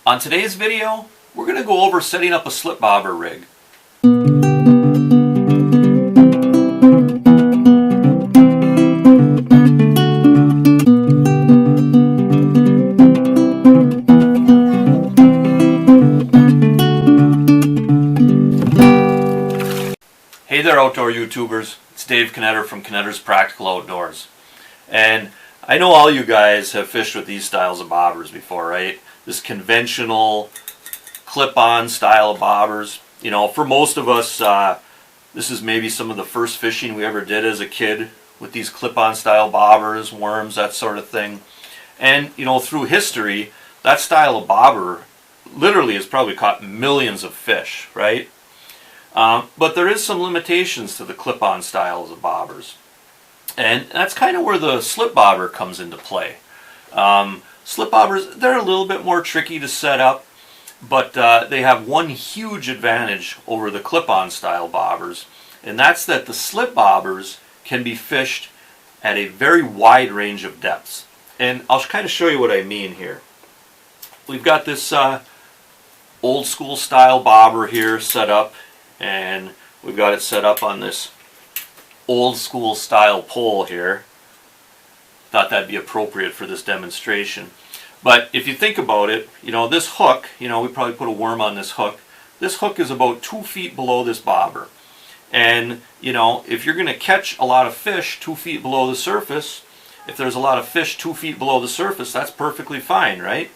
On today's video, we're going to go over setting up a slip bobber rig. Hey there outdoor YouTubers, it's Dave Knetter from Knetter's Practical Outdoors. And I know all you guys have fished with these styles of bobbers before, right? This conventional clip-on style of bobbers. You know, for most of us, this is maybe some of the first fishing we ever did as a kid with these clip-on style bobbers, worms, that sort of thing. And, you know, through history, that style of bobber literally has probably caught millions of fish, right? But there is some limitations to the clip-on styles of bobbers. And that's kind of where the slip bobber comes into play. Slip bobbers, they're a little bit more tricky to set up, but they have one huge advantage over the clip-on style bobbers, and that's that the slip bobbers can be fished at a very wide range of depths. And I'll kind of show you what I mean here. We've got this old school style bobber here set up, and we've got it set up on this old school style pole here. Thought that'd be appropriate for this demonstration. But if you think about it, you know, this hook, you know, we probably put a worm on this hook. This hook is about 2 feet below this bobber. And, you know, if you're going to catch a lot of fish 2 feet below the surface, if there's a lot of fish 2 feet below the surface, that's perfectly fine, right?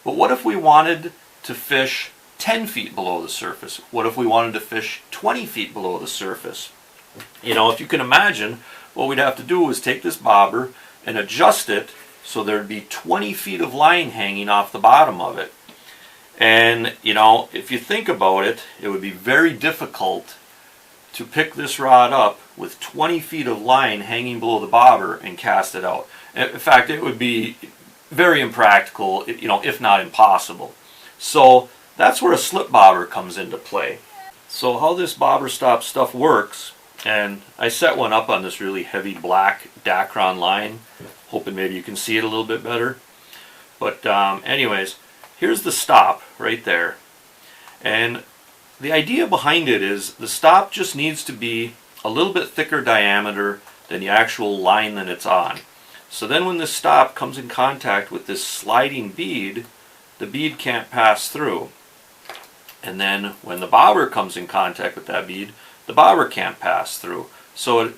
But what if we wanted to fish 10 feet below the surface? What if we wanted to fish 20 feet below the surface? You know, if you can imagine, what we'd have to do is take this bobber and adjust it so there'd be 20 feet of line hanging off the bottom of it. And, you know, if you think about it, it would be very difficult to pick this rod up with 20 feet of line hanging below the bobber and cast it out. In fact, it would be very impractical, you know, if not impossible. So that's where a slip bobber comes into play. So how this bobber stop stuff works, and I set one up on this really heavy black Dacron line, hoping maybe you can see it a little bit better. But anyways, here's the stop right there. And the idea behind it is the stop just needs to be a little bit thicker diameter than the actual line that it's on. So then when this stop comes in contact with this sliding bead, the bead can't pass through. And then when the bobber comes in contact with that bead, the bobber can't pass through. So it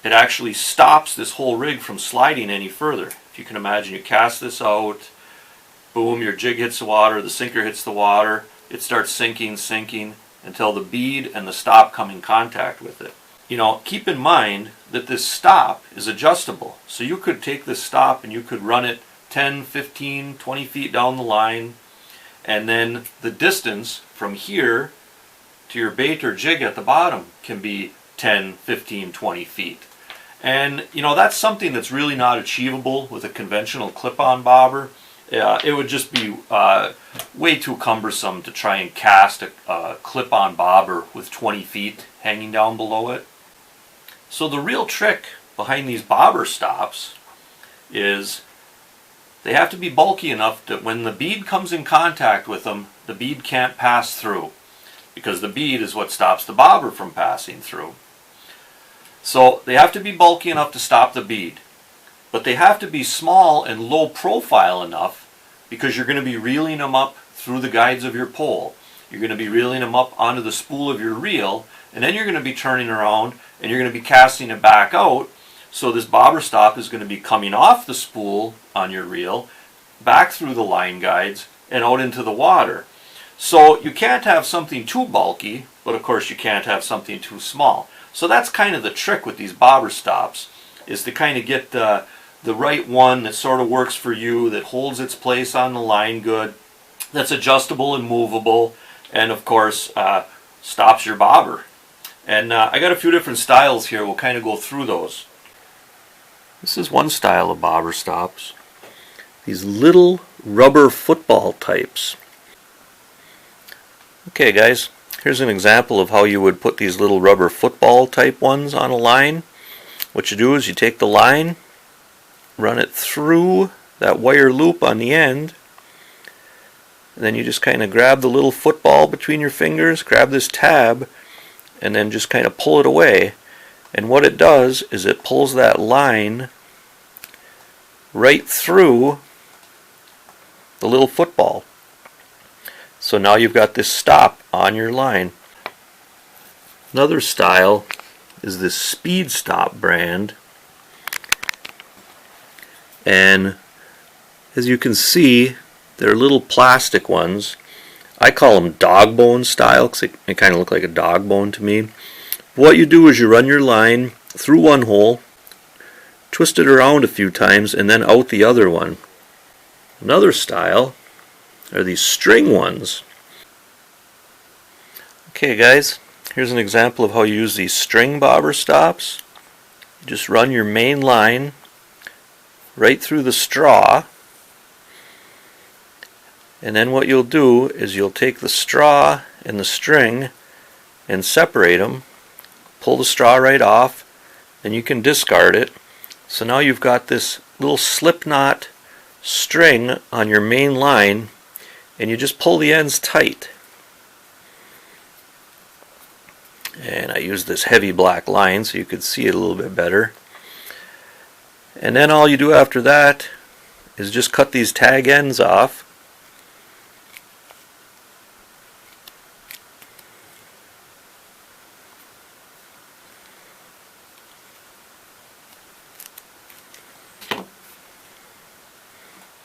actually stops this whole rig from sliding any further. If you can imagine, you cast this out, boom, your jig hits the water, the sinker hits the water, it starts sinking until the bead and the stop come in contact with it. You know, keep in mind that this stop is adjustable. So you could take this stop and you could run it 10, 15, 20 feet down the line, and then the distance from here to your bait or jig at the bottom can be 10, 15, 20 feet. And, you know, that's something that's really not achievable with a conventional clip-on bobber. It would just be way too cumbersome to try and cast a clip-on bobber with 20 feet hanging down below it. So the real trick behind these bobber stops is they have to be bulky enough that when the bead comes in contact with them, the bead can't pass through, because the bead is what stops the bobber from passing through. So they have to be bulky enough to stop the bead, but they have to be small and low profile enough because you're going to be reeling them up through the guides of your pole. You're going to be reeling them up onto the spool of your reel, and then you're going to be turning around and you're going to be casting it back out. So this bobber stop is going to be coming off the spool on your reel, back through the line guides, and out into the water. So you can't have something too bulky, but of course you can't have something too small. So that's kind of the trick with these bobber stops, is to kind of get the right one that sort of works for you, that holds its place on the line good, that's adjustable and movable, and of course stops your bobber. And I got a few different styles here. We'll kind of go through those. This is one style of bobber stops. These little rubber football types. Okay guys, here's an example of how you would put these little rubber football type ones on a line. What you do is you take the line, run it through that wire loop on the end, And then you just kind of grab the little football between your fingers, grab this tab, and then just kind of pull it away. And what it does is it pulls that line right through the little football. So now you've got this stop on your line. Another style is this Speed Stop brand. And as you can see, they're little plastic ones. I call them dog bone style because they kind of look like a dog bone to me. What you do is you run your line through one hole, twist it around a few times, and then out the other one. Another style are these string ones. Okay guys, here's an example of how you use these string bobber stops. You just run your main line right through the straw, and then what you'll do is you'll take the straw and the string and separate them, pull the straw right off, and you can discard it. So now you've got this little slip knot string on your main line, and you just pull the ends tight. And I use this heavy black line so you could see it a little bit better. And then all you do after that is just cut these tag ends off.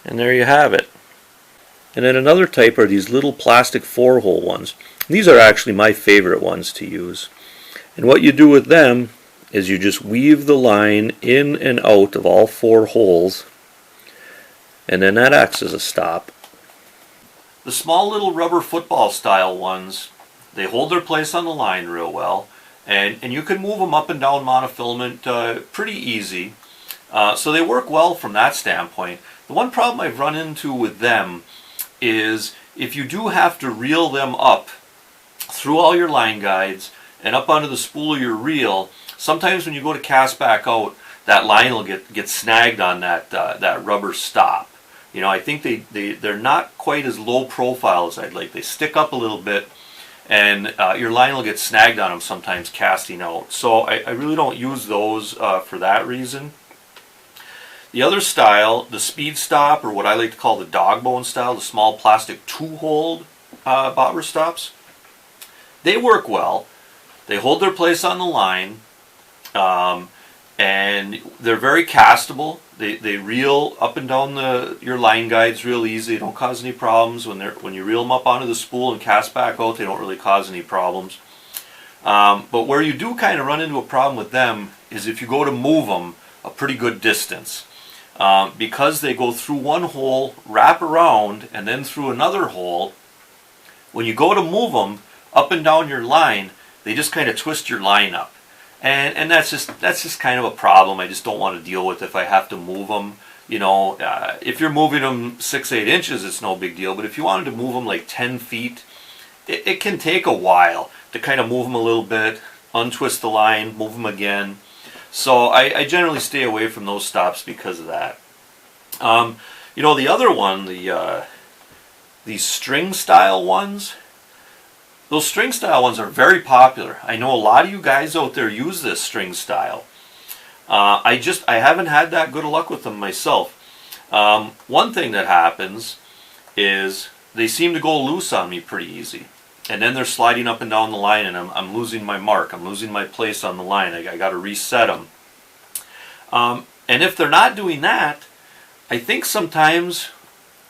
And there you have it. And then another type are these little plastic 4-hole ones. These are actually my favorite ones to use. And what you do with them is you just weave the line in and out of all 4 holes, and then that acts as a stop. The small little rubber football style ones, they hold their place on the line real well, and you can move them up and down monofilament pretty easy. So they work well from that standpoint. The one problem I've run into with them is if you do have to reel them up through all your line guides and up onto the spool of your reel, sometimes when you go to cast back out, that line will get snagged on that rubber stop. You know, I think they're not quite as low profile as I'd like. They stick up a little bit, and your line will get snagged on them sometimes casting out. So I really don't use those for that reason. The other style, the Speed Stop, or what I like to call the dog bone style, the small plastic 2-hole bobber stops, they work well. They hold their place on the line, and they're very castable. They reel up and down your line guides real easy. They don't cause any problems. When you reel them up onto the spool and cast back out, they don't really cause any problems. But where you do kind of run into a problem with them is if you go to move them a pretty good distance. Because they go through one hole, wrap around, and then through another hole, when you go to move them up and down your line, they just kind of twist your line up. And that's just kind of a problem I just don't want to deal with if I have to move them. You know, if you're moving them 6-8 inches, it's no big deal. But if you wanted to move them like 10 feet, it can take a while to kind of move them a little bit, untwist the line, move them again. So I generally stay away from those stops because of that. You know, the other one, these string style ones, those string style ones are very popular. I know a lot of you guys out there use this string style. I haven't had that good luck with them myself. One thing that happens is they seem to go loose on me pretty easy. And then they're sliding up and down the line, and I'm losing my mark. I'm losing my place on the line. I got to reset them. And if they're not doing that, I think sometimes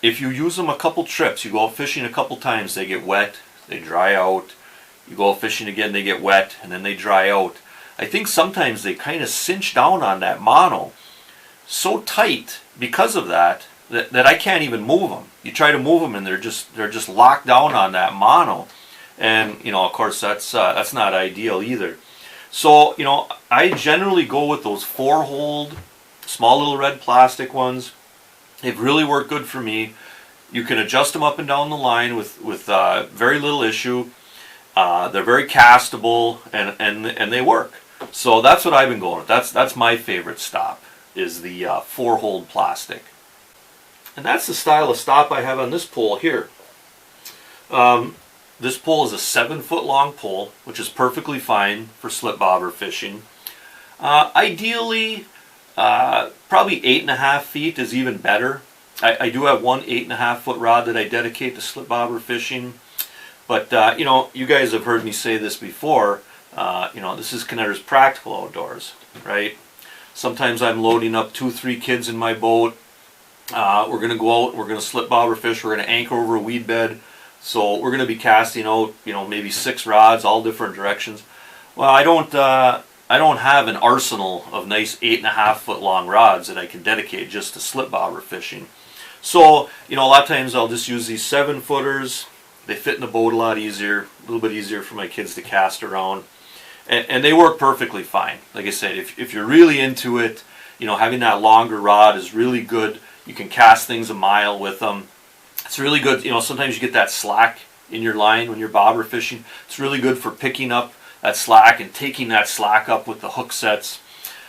if you use them a couple trips, you go out fishing a couple times, they get wet, they dry out. You go out fishing again, they get wet, and then they dry out. I think sometimes they kind of cinch down on that mono so tight because of that I can't even move them. You try to move them, and they're just locked down on that mono. And, you know, of course, that's not ideal either. So, you know, I generally go with those 4-hole, small little red plastic ones. They've really worked good for me. You can adjust them up and down the line with very little issue. They're very castable, and they work. So that's what I've been going with. That's my favorite stop, is the 4-hole plastic. And that's the style of stop I have on this pole here. This pole is a 7-foot long pole, which is perfectly fine for slip bobber fishing. Ideally, probably 8.5 feet is even better. I do have one 8.5-foot rod that I dedicate to slip bobber fishing. But, you know, you guys have heard me say this before. You know, this is Knetter's Practical Outdoors, right? Sometimes I'm loading up 2-3 kids in my boat. We're going to go out, we're going to slip bobber fish, we're going to anchor over a weed bed. So we're going to be casting out, you know, maybe 6 rods, all different directions. Well, I don't have an arsenal of nice 8.5-foot long rods that I can dedicate just to slip bobber fishing. So, you know, a lot of times I'll just use these 7-footers. They fit in the boat a lot easier, a little bit easier for my kids to cast around. And they work perfectly fine. Like I said, if you're really into it, you know, having that longer rod is really good. You can cast things a mile with them. It's really good. You know, sometimes you get that slack in your line when you're bobber fishing. It's really good for picking up that slack and taking that slack up with the hook sets.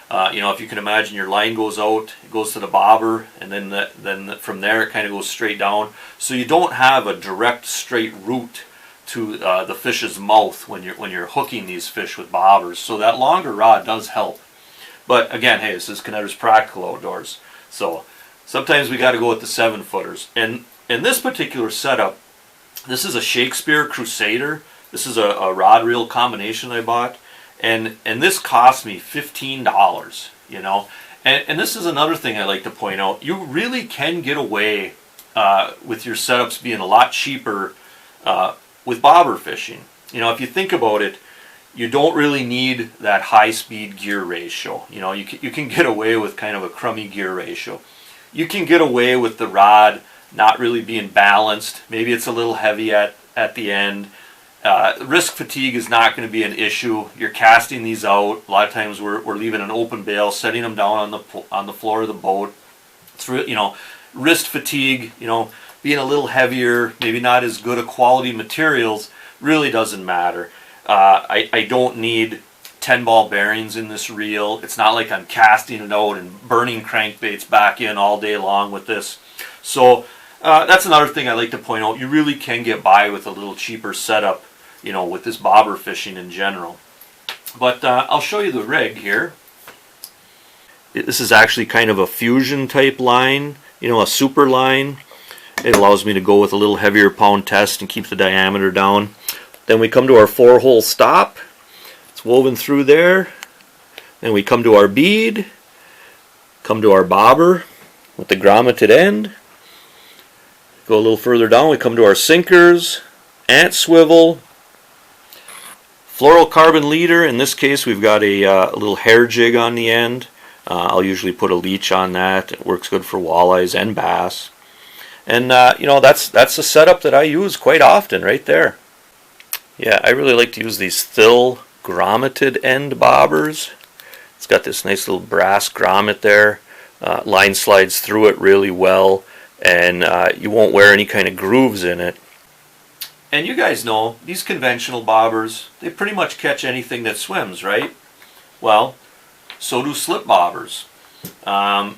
You know, if you can imagine, your line goes out, it goes to the bobber, and then from there it kind of goes straight down. So you don't have a direct straight route to the fish's mouth when you're hooking these fish with bobbers. So that longer rod does help. But again, hey, this is Knetter's Practical Outdoors. So sometimes we got to go with the 7-footers. And in this particular setup, this is a Shakespeare Crusader. This is a rod reel combination I bought. And this cost me $15, you know. And this is another thing I like to point out. You really can get away with your setups being a lot cheaper with bobber fishing. You know, if you think about it, you don't really need that high-speed gear ratio. You know, you can get away with kind of a crummy gear ratio. You can get away with the rod not really being balanced. Maybe it's a little heavy at the end. Risk fatigue is not going to be an issue. You're casting these out. A lot of times we're leaving an open bail, setting them down on the floor of the boat. It's you know, wrist fatigue, you know, being a little heavier, maybe not as good a quality materials, really doesn't matter. I don't need 10-ball bearings in this reel. It's not like I'm casting it out and burning crankbaits back in all day long with this. So that's another thing I like to point out. You really can get by with a little cheaper setup, you know, with this bobber fishing in general. But I'll show you the rig here. This is actually kind of a fusion type line, you know, a super line. It allows me to go with a little heavier pound test and keep the diameter down. Then we come to our 4-hole stop. It's woven through there. Then we come to our bead, come to our bobber with the grommeted end. Go a little further down, we come to our sinkers, ant swivel, fluorocarbon leader. In this case, we've got a little hair jig on the end. I'll usually put a leech on that. It works good for walleyes and bass. And you know, that's a setup that I use quite often right there. Yeah, I really like to use these Thill grommeted end bobbers. It's got this nice little brass grommet there. Line slides through it really well, and you won't wear any kind of grooves in it. And you guys know, these conventional bobbers, they pretty much catch anything that swims, right? Well, so do slip bobbers.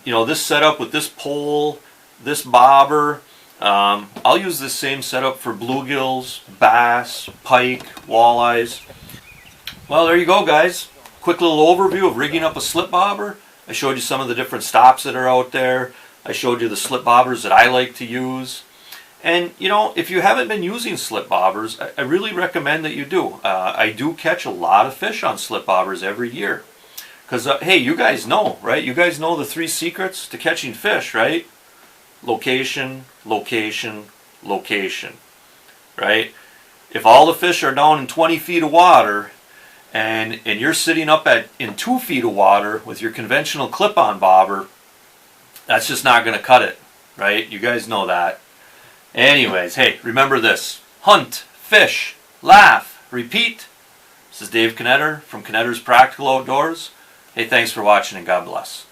You know, this setup with this pole, this bobber, I'll use this same setup for bluegills, bass, pike, walleyes. Well, there you go, guys. Quick little overview of rigging up a slip bobber. I showed you some of the different stops that are out there. I showed you the slip bobbers that I like to use. And, you know, if you haven't been using slip bobbers, I really recommend that you do. I do catch a lot of fish on slip bobbers every year. Because, hey, you guys know, right? You guys know the 3 secrets to catching fish, right? Location, location, location, right? If all the fish are down in 20 feet of water and you're sitting up in 2 feet of water with your conventional clip-on bobber, that's just not going to cut it, right? You guys know that. Anyways, hey, remember this. Hunt, fish, laugh, repeat. This is Dave Knetter from Knetter's Practical Outdoors. Hey, thanks for watching and God bless.